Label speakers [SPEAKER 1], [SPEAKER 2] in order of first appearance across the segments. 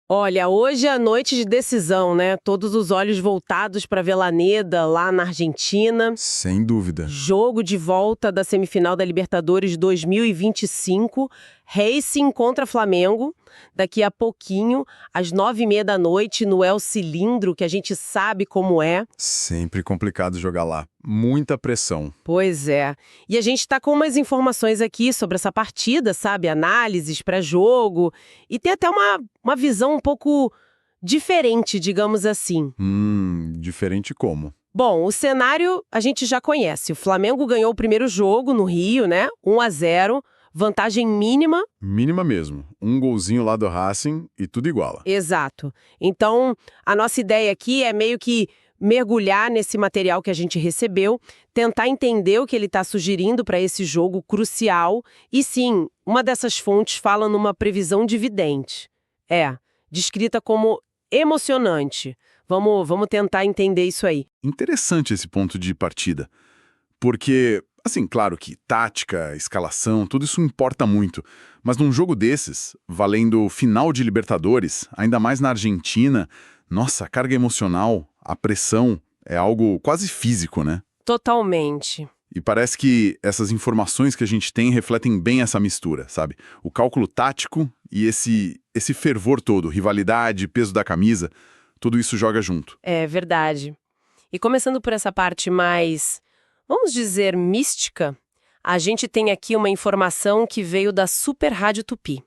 [SPEAKER 1] Olha, hoje é a noite de decisão, né? Todos os olhos voltados para Avellaneda, lá na Argentina.
[SPEAKER 2] Sem dúvida.
[SPEAKER 1] Jogo de volta da semifinal da Libertadores 2025, Racing contra Flamengo, daqui a pouquinho, às 9h30 da noite, no El Cilindro, que a gente sabe como é.
[SPEAKER 2] Sempre complicado jogar lá. Muita pressão.
[SPEAKER 1] Pois é. E a gente está com umas informações aqui sobre essa partida, sabe? Análises pré-jogo, e tem até uma visão um pouco diferente, digamos assim.
[SPEAKER 2] Diferente como?
[SPEAKER 1] Bom, o cenário a gente já conhece. O Flamengo ganhou o primeiro jogo no Rio, né? 1-0, vantagem mínima.
[SPEAKER 2] Mínima mesmo. Um golzinho lá do Racing e tudo iguala.
[SPEAKER 1] Exato. Então, a nossa ideia aqui é meio que mergulhar nesse material que a gente recebeu, tentar entender o que ele está sugerindo para esse jogo crucial. E sim, uma dessas fontes fala numa previsão dividente. Descrita como emocionante. Vamos tentar entender isso aí.
[SPEAKER 2] Interessante esse ponto de partida. Porque, assim, claro que tática, escalação, tudo isso importa muito. Mas num jogo desses, valendo final de Libertadores, ainda mais na Argentina, nossa, a carga emocional, a pressão, é algo quase físico, né?
[SPEAKER 1] Totalmente.
[SPEAKER 2] E parece que essas informações que a gente tem refletem bem essa mistura, sabe? O cálculo tático e esse fervor todo, rivalidade, peso da camisa, tudo isso joga junto.
[SPEAKER 1] É verdade. E começando por essa parte mais, vamos dizer, mística, a gente tem aqui uma informação que veio da Super Rádio Tupi.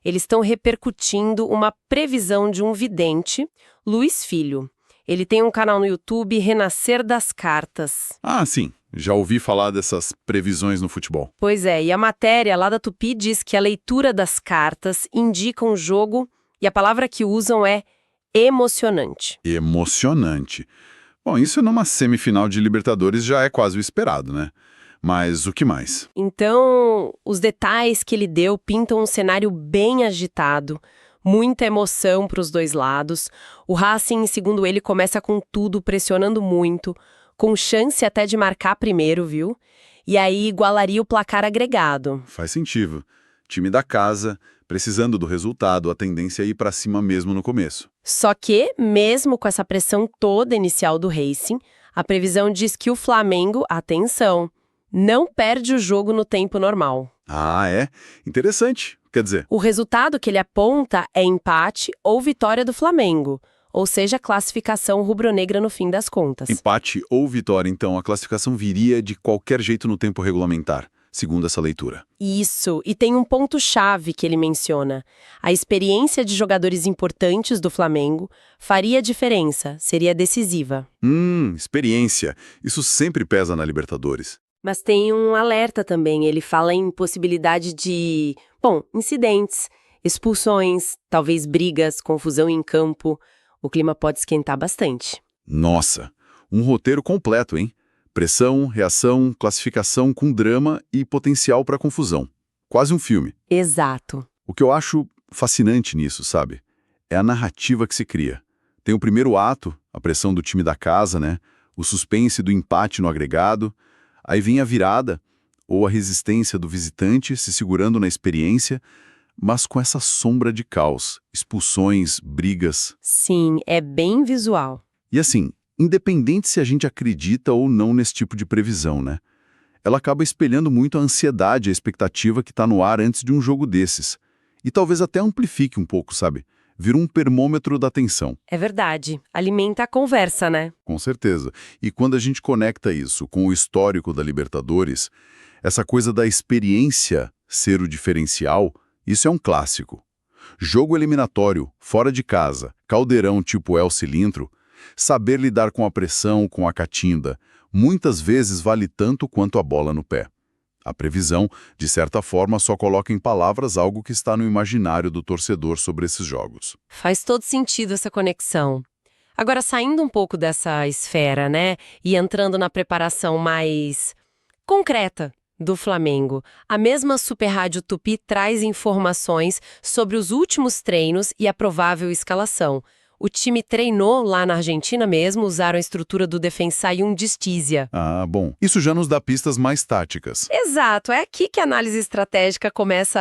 [SPEAKER 1] Eles estão repercutindo uma previsão de um vidente, Luiz Filho. Ele tem um canal no YouTube, Renascer das Cartas.
[SPEAKER 2] Ah, sim. Já ouvi falar dessas previsões no futebol.
[SPEAKER 1] Pois é, e a matéria lá da Tupi diz que a leitura das cartas indica um jogo, e a palavra que usam é emocionante.
[SPEAKER 2] Emocionante. Bom, isso numa semifinal de Libertadores já é quase o esperado, né? Mas o que mais?
[SPEAKER 1] Então, os detalhes que ele deu pintam um cenário bem agitado, muita emoção para os dois lados. O Racing, segundo ele, começa com tudo, pressionando muito, com chance até de marcar primeiro, viu? E aí igualaria o placar agregado.
[SPEAKER 2] Faz sentido. Time da casa, precisando do resultado, a tendência é ir para cima mesmo no começo.
[SPEAKER 1] Só que, mesmo com essa pressão toda inicial do Racing, a previsão diz que o Flamengo, atenção, não perde o jogo no tempo normal.
[SPEAKER 2] Ah, é? Interessante. Quer dizer,
[SPEAKER 1] O resultado que ele aponta é empate ou vitória do Flamengo, ou seja, classificação rubro-negra no fim das contas.
[SPEAKER 2] empate ou vitória, então a classificação viria de qualquer jeito no tempo regulamentar, segundo essa leitura.
[SPEAKER 1] Isso, e tem um ponto-chave que ele menciona. A experiência de jogadores importantes do Flamengo faria diferença, seria decisiva.
[SPEAKER 2] Experiência. Isso sempre pesa na Libertadores.
[SPEAKER 1] Mas tem um alerta também, ele fala em possibilidade de, incidentes, expulsões, talvez brigas, confusão em campo. O clima pode esquentar bastante.
[SPEAKER 2] Nossa, um roteiro completo, hein? Pressão, reação, classificação com drama e potencial para confusão. Quase um filme.
[SPEAKER 1] Exato.
[SPEAKER 2] O que eu acho fascinante nisso, sabe? É a narrativa que se cria. Tem o primeiro ato, a pressão do time da casa, né? O suspense do empate no agregado. Aí vem a virada, ou a resistência do visitante se segurando na experiência, mas com essa sombra de caos, expulsões, brigas.
[SPEAKER 1] Sim, é bem visual.
[SPEAKER 2] E assim, independente se a gente acredita ou não nesse tipo de previsão, né? Ela acaba espelhando muito a ansiedade e a expectativa que está no ar antes de um jogo desses. E talvez até amplifique um pouco, sabe? Vira um termômetro da tensão.
[SPEAKER 1] É verdade. Alimenta a conversa, né?
[SPEAKER 2] Com certeza. E quando a gente conecta isso com o histórico da Libertadores, essa coisa da experiência ser o diferencial, isso é um clássico. Jogo eliminatório, fora de casa, caldeirão tipo El Cilindro, saber lidar com a pressão, com a catimba, muitas vezes vale tanto quanto a bola no pé. A previsão, de certa forma, só coloca em palavras algo que está no imaginário do torcedor sobre esses jogos.
[SPEAKER 1] Faz todo sentido essa conexão. Agora, saindo um pouco dessa esfera, né, e entrando na preparação mais concreta do Flamengo, a mesma Super Rádio Tupi traz informações sobre os últimos treinos e a provável escalação. O time treinou lá na Argentina mesmo, usaram a estrutura do Defensar e um Distísia.
[SPEAKER 2] Ah, bom. Isso já nos dá pistas mais táticas.
[SPEAKER 1] Exato, é aqui que a análise estratégica começa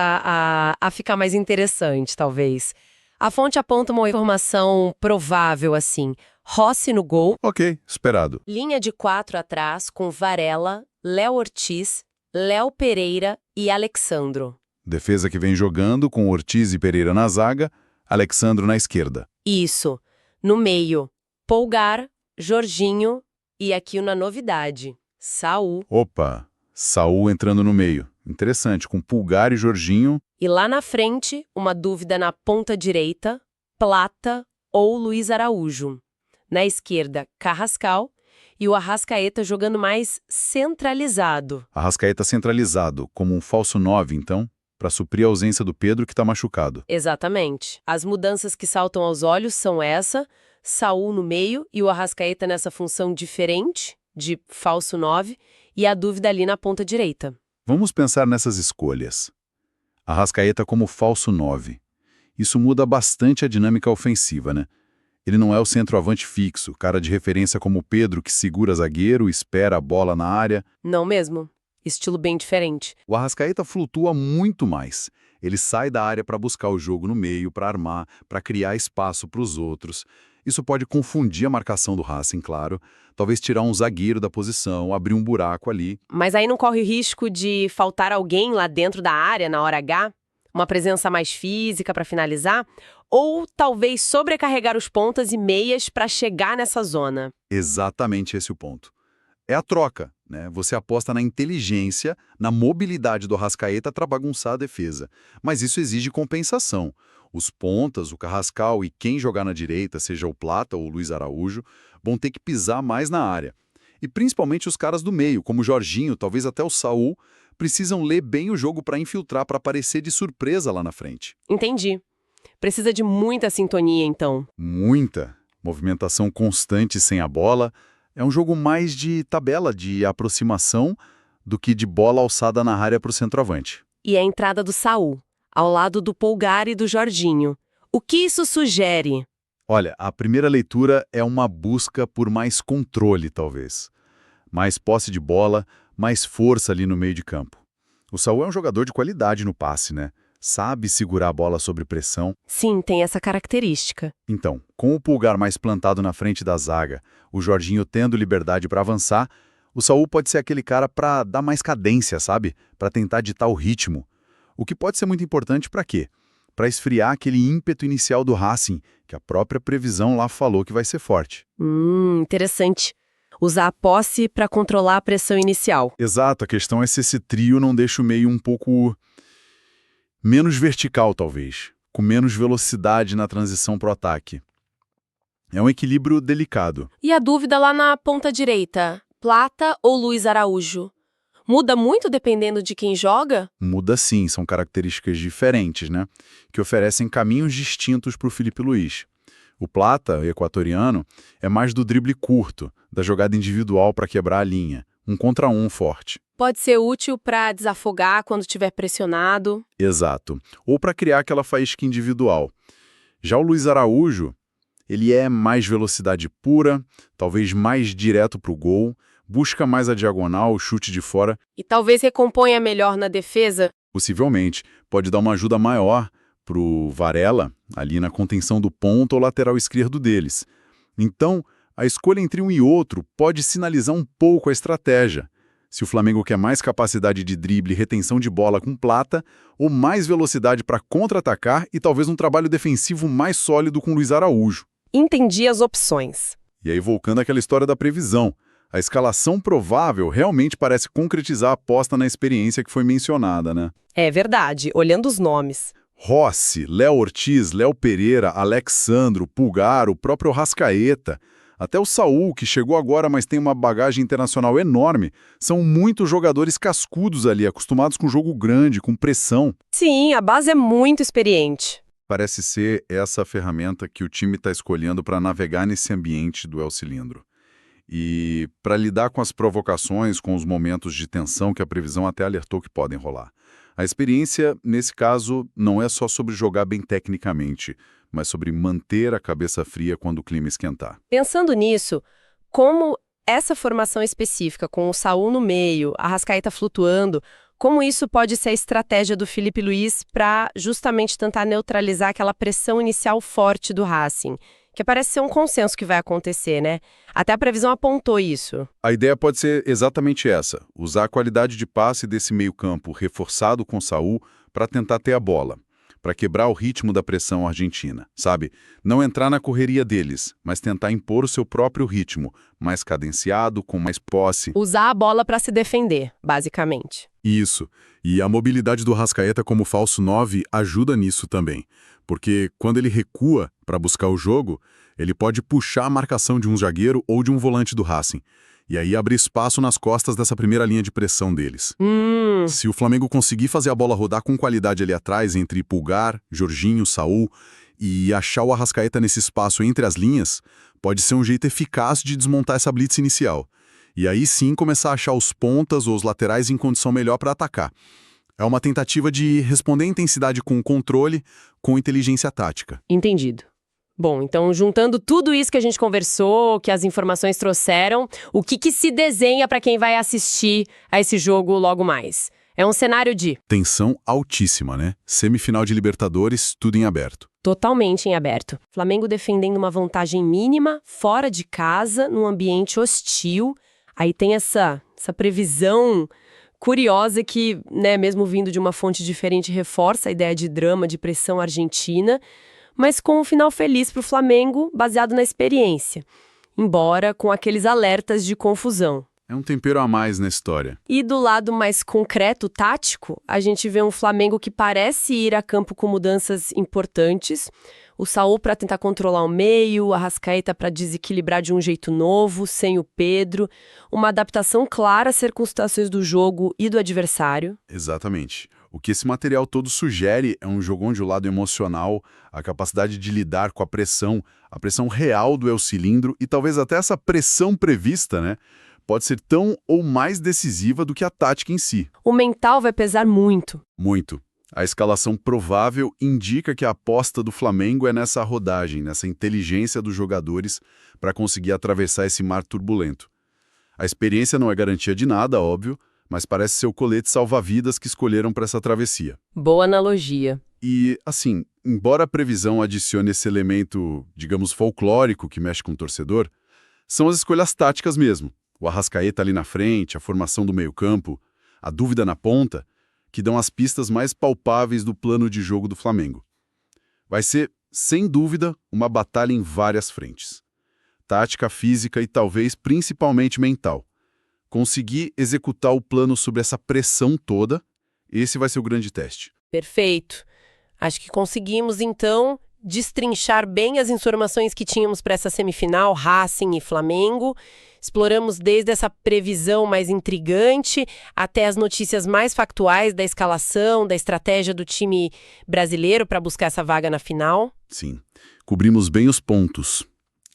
[SPEAKER 1] a ficar mais interessante, talvez. A fonte aponta uma informação provável assim. Rossi no gol,
[SPEAKER 2] Ok, esperado.
[SPEAKER 1] linha de 4 atrás com Varela, Léo Ortiz, Léo Pereira e Alexandro.
[SPEAKER 2] Defesa que vem jogando com Ortiz e Pereira na zaga, Alexandro na esquerda.
[SPEAKER 1] Isso. No meio, Polgar, Jorginho e aqui uma novidade, Saul.
[SPEAKER 2] Opa, Saul entrando no meio. Interessante, com Pulgar e Jorginho.
[SPEAKER 1] E lá na frente, uma dúvida na ponta direita, Plata ou Luiz Araújo. Na esquerda, Carrascal e o Arrascaeta jogando mais centralizado.
[SPEAKER 2] Arrascaeta centralizado, como um falso 9, então, para suprir a ausência do Pedro que está machucado.
[SPEAKER 1] Exatamente. As mudanças que saltam aos olhos são essa, Saul no meio e o Arrascaeta nessa função diferente, de falso 9, e a dúvida ali na ponta direita.
[SPEAKER 2] Vamos pensar nessas escolhas. Arrascaeta como falso 9. Isso muda bastante a dinâmica ofensiva, né? Ele não é o centroavante fixo, cara de referência como o Pedro que segura zagueiro, espera a bola na área.
[SPEAKER 1] Não mesmo? Estilo bem diferente.
[SPEAKER 2] O Arrascaeta flutua muito mais. Ele sai da área para buscar o jogo no meio, para armar, para criar espaço para os outros. Isso pode confundir a marcação do Racing, claro. Talvez tirar um zagueiro da posição, abrir um buraco ali.
[SPEAKER 1] Mas aí não corre o risco de faltar alguém lá dentro da área na hora H? Uma presença mais física para finalizar? Ou talvez sobrecarregar os pontas e meias para chegar nessa zona?
[SPEAKER 2] Exatamente esse o ponto. É a troca, né? Você aposta na inteligência, na mobilidade do Arrascaeta para bagunçar a defesa. Mas isso exige compensação. Os pontas, o Carrascal e quem jogar na direita, seja o Plata ou o Luiz Araújo, vão ter que pisar mais na área. E principalmente os caras do meio, como o Jorginho, talvez até o Saul, precisam ler bem o jogo para infiltrar, para aparecer de surpresa lá na frente.
[SPEAKER 1] Entendi. Precisa de muita sintonia, então.
[SPEAKER 2] Muita movimentação constante sem a bola. É um jogo mais de tabela, de aproximação, do que de bola alçada na área para o centroavante.
[SPEAKER 1] E a entrada do Saul, ao lado do Polgar e do Jorginho. O que isso sugere?
[SPEAKER 2] Olha, a primeira leitura é uma busca por mais controle, talvez. Mais posse de bola, mais força ali no meio de campo. O Saul é um jogador de qualidade no passe, né? Sabe segurar a bola sob pressão.
[SPEAKER 1] Sim, tem essa característica.
[SPEAKER 2] Então, com o Pulgar mais plantado na frente da zaga, o Jorginho tendo liberdade para avançar, o Saul pode ser aquele cara para dar mais cadência, sabe? Para tentar ditar o ritmo. O que pode ser muito importante para quê? Para esfriar aquele ímpeto inicial do Racing, que a própria previsão lá falou que vai ser forte.
[SPEAKER 1] Interessante. Usar a posse para controlar a pressão inicial.
[SPEAKER 2] Exato, a questão é se esse trio não deixa o meio um pouco menos vertical, talvez, com menos velocidade na transição para o ataque. É um equilíbrio delicado.
[SPEAKER 1] E a dúvida lá na ponta direita, Plata ou Luiz Araújo? Muda muito dependendo de quem joga?
[SPEAKER 2] Muda sim, são características diferentes, né? Que oferecem caminhos distintos para o Felipe Luiz. O Plata, equatoriano, é mais do drible curto, da jogada individual para quebrar a linha, um contra um forte.
[SPEAKER 1] Pode ser útil para desafogar quando estiver pressionado.
[SPEAKER 2] Exato. Ou para criar aquela faísca individual. Já o Luiz Araújo, ele é mais velocidade pura, talvez mais direto para o gol, busca mais a diagonal, o chute de fora.
[SPEAKER 1] E talvez recomponha melhor na defesa?
[SPEAKER 2] Possivelmente, pode dar uma ajuda maior para o Varela, ali na contenção do ponto ou lateral esquerdo deles. Então, a escolha entre um e outro pode sinalizar um pouco a estratégia. Se o Flamengo quer mais capacidade de drible e retenção de bola com Plata, ou mais velocidade para contra-atacar e talvez um trabalho defensivo mais sólido com Luiz Araújo.
[SPEAKER 1] Entendi as opções.
[SPEAKER 2] E aí, voltando àquela história da previsão, a escalação provável realmente parece concretizar a aposta na experiência que foi mencionada, né?
[SPEAKER 1] É verdade, olhando os nomes.
[SPEAKER 2] Rossi, Léo Ortiz, Léo Pereira, Alexandro, Pulgar, o próprio Arrascaeta, até o Saul, que chegou agora, mas tem uma bagagem internacional enorme, são muitos jogadores cascudos ali, acostumados com jogo grande, com pressão.
[SPEAKER 1] Sim, a base é muito experiente.
[SPEAKER 2] Parece ser essa a ferramenta que o time está escolhendo para navegar nesse ambiente do El Cilindro. E para lidar com as provocações, com os momentos de tensão que a previsão até alertou que podem rolar. A experiência, nesse caso, não é só sobre jogar bem tecnicamente, mas sobre manter a cabeça fria quando o clima esquentar.
[SPEAKER 1] Pensando nisso, como essa formação específica, com o Saul no meio, a Arrascaeta flutuando, Como isso pode ser a estratégia do Felipe Luiz para justamente tentar neutralizar aquela pressão inicial forte do Racing? Que parece ser um consenso que vai acontecer, né? Até a previsão apontou isso.
[SPEAKER 2] A ideia pode ser exatamente essa, usar a qualidade de passe desse meio-campo reforçado com Saúl para tentar ter a bola, para quebrar o ritmo da pressão argentina, sabe? Não entrar na correria deles, mas tentar impor o seu próprio ritmo, mais cadenciado, com mais posse.
[SPEAKER 1] Usar a bola para se defender, basicamente.
[SPEAKER 3] Isso. E a mobilidade do Arrascaeta como falso 9 ajuda nisso também. Porque quando ele recua para buscar o jogo, ele pode puxar a marcação de um zagueiro ou de um volante do Racing. E aí abrir espaço nas costas dessa primeira linha de pressão deles. Se o Flamengo conseguir fazer a bola rodar com qualidade ali atrás, entre Pulgar, Jorginho, Saúl, e achar o Arrascaeta nesse espaço entre as linhas, pode ser um jeito eficaz de desmontar essa blitz inicial. E aí sim começar a achar os pontas ou os laterais em condição melhor para atacar. É uma tentativa de responder a intensidade com controle, com inteligência tática.
[SPEAKER 1] Entendido. Bom, então juntando tudo isso que a gente conversou, que as informações trouxeram, o que se desenha para quem vai assistir a esse jogo logo mais? É um cenário de...
[SPEAKER 3] Tensão altíssima, né? Semifinal de Libertadores, tudo em aberto.
[SPEAKER 1] Totalmente em aberto. Flamengo defendendo uma vantagem mínima, fora de casa, num ambiente hostil. Aí tem essa previsão curiosa que, né, mesmo vindo de uma fonte diferente, reforça a ideia de drama, de pressão argentina, mas com um final feliz para o Flamengo, baseado na experiência, embora com aqueles alertas de confusão.
[SPEAKER 3] É um tempero a mais na história.
[SPEAKER 1] E do lado mais concreto, tático, a gente vê um Flamengo que parece ir a campo com mudanças importantes. O Saúl para tentar controlar o meio, o Arrascaeta para desequilibrar de um jeito novo, sem o Pedro. Uma adaptação clara às circunstâncias do jogo e do adversário.
[SPEAKER 3] Exatamente. O que esse material todo sugere é um jogo onde o lado emocional, a capacidade de lidar com a pressão real do El Cilindro e talvez até essa pressão prevista, né? Pode ser tão ou mais decisiva do que a tática em si.
[SPEAKER 1] O mental vai pesar muito.
[SPEAKER 3] Muito. A escalação provável indica que a aposta do Flamengo é nessa rodagem, nessa inteligência dos jogadores para conseguir atravessar esse mar turbulento. A experiência não é garantia de nada, óbvio, mas parece ser o colete salva-vidas que escolheram para essa travessia.
[SPEAKER 1] Boa analogia.
[SPEAKER 3] E, assim, embora a previsão adicione esse elemento, digamos, folclórico que mexe com o torcedor, são as escolhas táticas mesmo. O Arrascaeta ali na frente, a formação do meio-campo, a dúvida na ponta, que dão as pistas mais palpáveis do plano de jogo do Flamengo. Vai ser, sem dúvida, uma batalha em várias frentes. Tática, física e talvez principalmente mental. Conseguir executar o plano sob essa pressão toda, esse vai ser o grande teste.
[SPEAKER 1] Perfeito. Acho que conseguimos, então, destrinchar bem as informações que tínhamos para essa semifinal, Racing e Flamengo. Exploramos desde essa previsão mais intrigante até as notícias mais factuais da escalação, da estratégia do time brasileiro para buscar essa vaga na final.
[SPEAKER 3] Sim, cobrimos bem os pontos.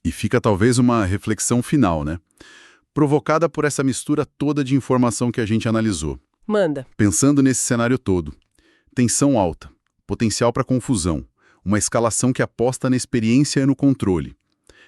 [SPEAKER 3] E fica talvez uma reflexão final, né? Provocada por essa mistura toda de informação que a gente analisou.
[SPEAKER 1] Manda.
[SPEAKER 3] Pensando nesse cenário todo, tensão alta, potencial para confusão, uma escalação que aposta na experiência e no controle.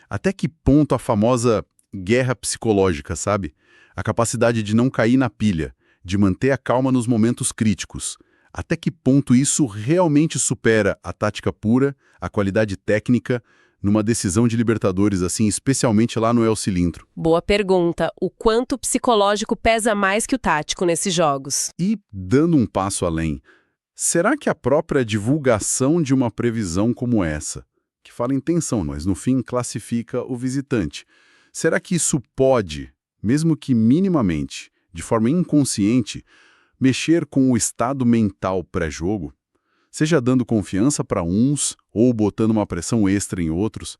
[SPEAKER 3] Até que ponto a famosa guerra psicológica, sabe? A capacidade de não cair na pilha, de manter a calma nos momentos críticos. Até que ponto isso realmente supera a tática pura, a qualidade técnica, numa decisão de Libertadores, assim, especialmente lá no El Cilindro?
[SPEAKER 1] Boa pergunta. O quanto o psicológico pesa mais que o tático nesses jogos?
[SPEAKER 3] E, dando um passo além, será que a própria divulgação de uma previsão como essa, que fala em tensão, mas no fim classifica o visitante, será que isso pode, mesmo que minimamente, de forma inconsciente, mexer com o estado mental pré-jogo? Seja dando confiança para uns ou botando uma pressão extra em outros?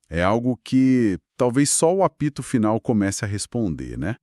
[SPEAKER 3] É algo que talvez só o apito final comece a responder, né?